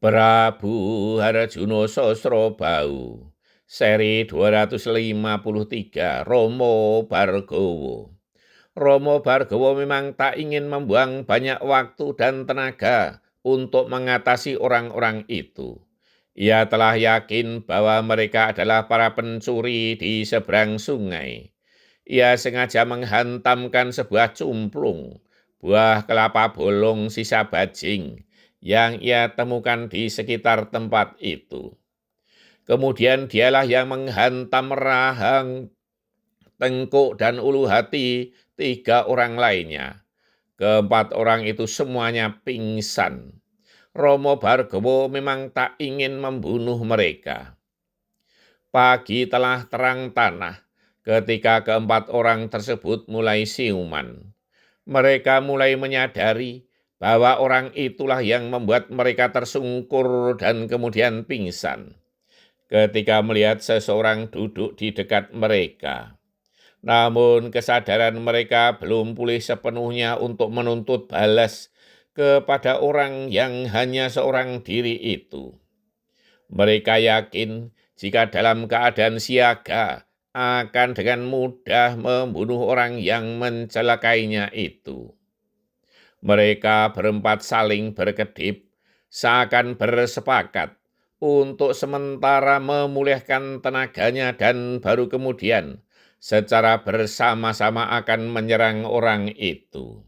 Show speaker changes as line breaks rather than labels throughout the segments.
Prabu Harjuno Sosrobau, seri 253, Romo Bargowo. Romo Bargowo memang tak ingin membuang banyak waktu dan tenaga untuk mengatasi orang-orang itu. Ia telah yakin bahwa mereka adalah para pencuri di seberang sungai. Ia sengaja menghantamkan sebuah cumplung, buah kelapa bolong sisa bajing, yang ia temukan di sekitar tempat itu. Kemudian dialah yang menghantam rahang, tengkuk, dan ulu hati 3 orang lainnya. Keempat orang itu semuanya pingsan. Romo Bargowo memang tak ingin membunuh mereka. Pagi telah terang tanah ketika keempat orang tersebut mulai siuman. Mereka mulai menyadari bahwa orang itulah yang membuat mereka tersungkur dan kemudian pingsan ketika melihat seseorang duduk di dekat mereka. Namun kesadaran mereka belum pulih sepenuhnya untuk menuntut balas kepada orang yang hanya seorang diri itu. Mereka yakin jika dalam keadaan siaga akan dengan mudah membunuh orang yang mencelakainya itu. Mereka berempat saling berkedip, seakan bersepakat untuk sementara memulihkan tenaganya dan baru kemudian secara bersama-sama akan menyerang orang itu.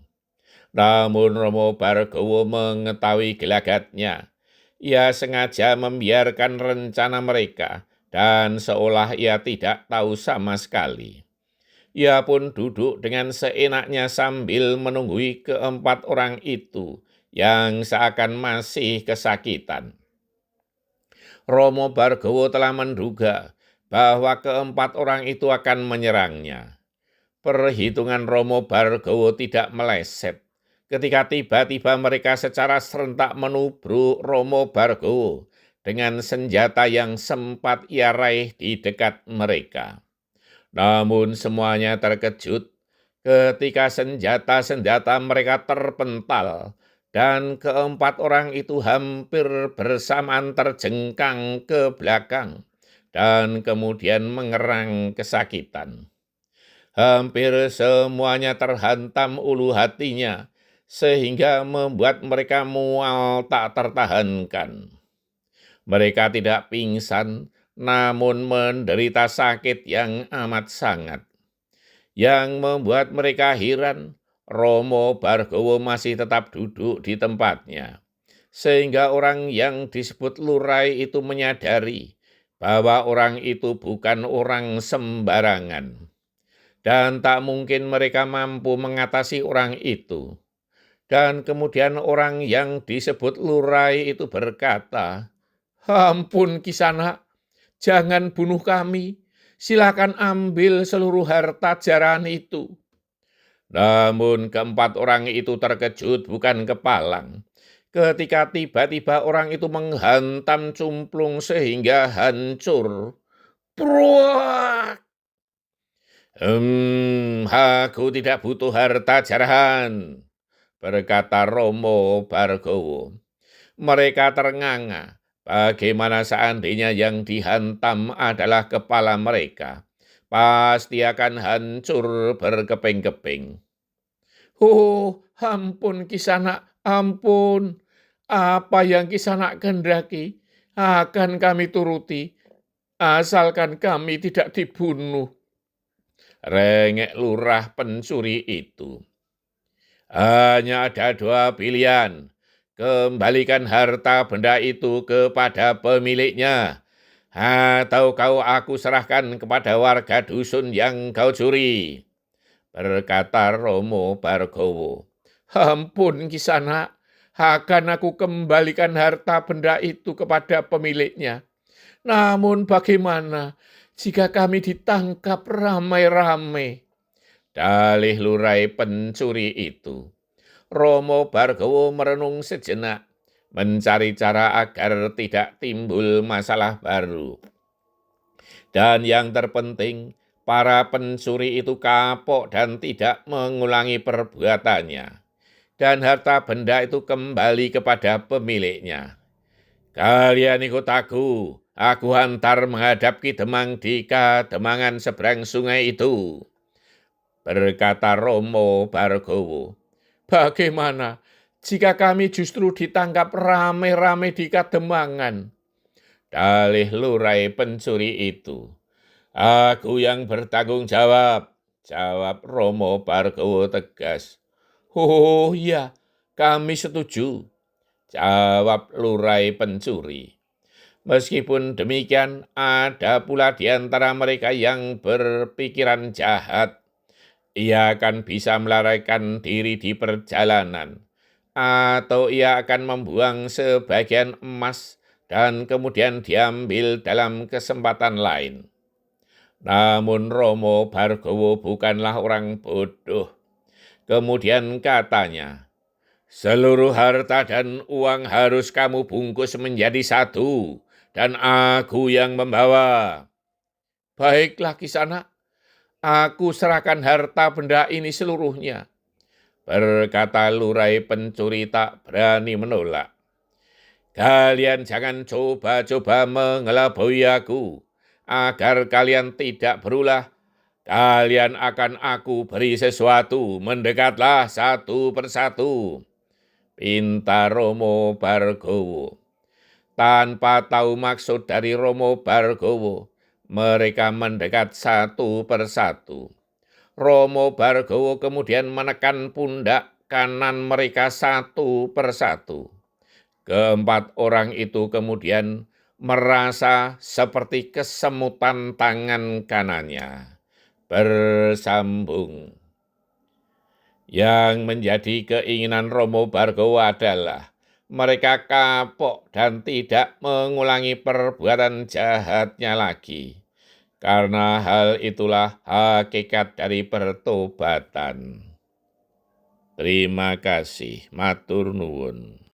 Namun Romo Bargowo mengetahui gelagatnya. Ia sengaja membiarkan rencana mereka dan seolah ia tidak tahu sama sekali. Ia pun duduk dengan seenaknya sambil menunggui keempat orang itu yang seakan masih kesakitan. Romo Bargowo telah menduga bahwa keempat orang itu akan menyerangnya. Perhitungan Romo Bargowo tidak meleset ketika tiba-tiba mereka secara serentak menubruk Romo Bargowo dengan senjata yang sempat ia raih di dekat mereka. Namun semuanya terkejut ketika senjata-senjata mereka terpental dan keempat orang itu hampir bersamaan terjengkang ke belakang dan kemudian mengerang kesakitan. Hampir semuanya terhantam ulu hatinya, sehingga membuat mereka mual tak tertahankan. Mereka tidak pingsan, namun menderita sakit yang amat sangat. Yang membuat mereka heran, Romo Bargowo masih tetap duduk di tempatnya. Sehingga orang yang disebut Lurai itu menyadari bahwa orang itu bukan orang sembarangan. Dan tak mungkin mereka mampu mengatasi orang itu. Dan kemudian orang yang disebut Lurai itu berkata, "Ampun Kisanak, jangan bunuh kami. Silakan ambil seluruh harta jarahan itu." Namun keempat orang itu terkejut bukan kepalang. Ketika tiba-tiba orang itu menghantam cumplung sehingga hancur. Pruak! Aku tidak butuh harta jarahan, berkata Romo Bargowo. Mereka ternganga. Bagaimana seandainya yang dihantam adalah kepala mereka? Pasti akan hancur berkeping-keping. Oh, ampun Kisanak, ampun. Apa yang Kisanak kehendaki akan kami turuti, asalkan kami tidak dibunuh. Rengek lurah pencuri itu. Hanya ada 2 pilihan. Kembalikan harta benda itu kepada pemiliknya, atau aku serahkan kepada warga dusun yang kau curi, berkata Romo Bargowo. Ampun Kisanak, akan aku kembalikan harta benda itu kepada pemiliknya. Namun bagaimana jika kami ditangkap ramai-ramai? Dalih Lurai pencuri itu. Romo Bargowo merenung sejenak, mencari cara agar tidak timbul masalah baru. Dan yang terpenting, para pencuri itu kapok dan tidak mengulangi perbuatannya. Dan harta benda itu kembali kepada pemiliknya. Kalian ikut aku hantar menghadap Ki Demang di kademangan seberang sungai itu, berkata Romo Bargowo. Bagaimana jika kami justru ditangkap rame-rame di kademangan? Dalih lurai pencuri itu. Aku yang bertanggung jawab, jawab Romo Bargowo tegas. Oh iya, kami setuju, jawab lurai pencuri. Meskipun demikian, ada pula di antara mereka yang berpikiran jahat. Ia akan bisa melarikan diri di perjalanan, atau ia akan membuang sebagian emas dan kemudian diambil dalam kesempatan lain. Namun Romo Bargowo bukanlah orang bodoh. Kemudian katanya, seluruh harta dan uang harus kamu bungkus menjadi satu, dan aku yang membawa. Baiklah Kisana, aku serahkan harta benda ini seluruhnya, berkata lurai pencuri tak berani menolak. Kalian jangan coba-coba mengelabui aku, agar kalian tidak berulah. Kalian akan aku beri sesuatu, mendekatlah satu persatu, pinta Romo Bargowo. Tanpa tahu maksud dari Romo Bargowo, mereka mendekat satu persatu. Romo Bargowo kemudian menekan pundak kanan mereka satu persatu. Keempat orang itu kemudian merasa seperti kesemutan tangan kanannya bersambung. Yang menjadi keinginan Romo Bargowo adalah mereka kapok dan tidak mengulangi perbuatan jahatnya lagi. Karena hal itulah hakikat dari pertobatan. Terima kasih, matur nuwun.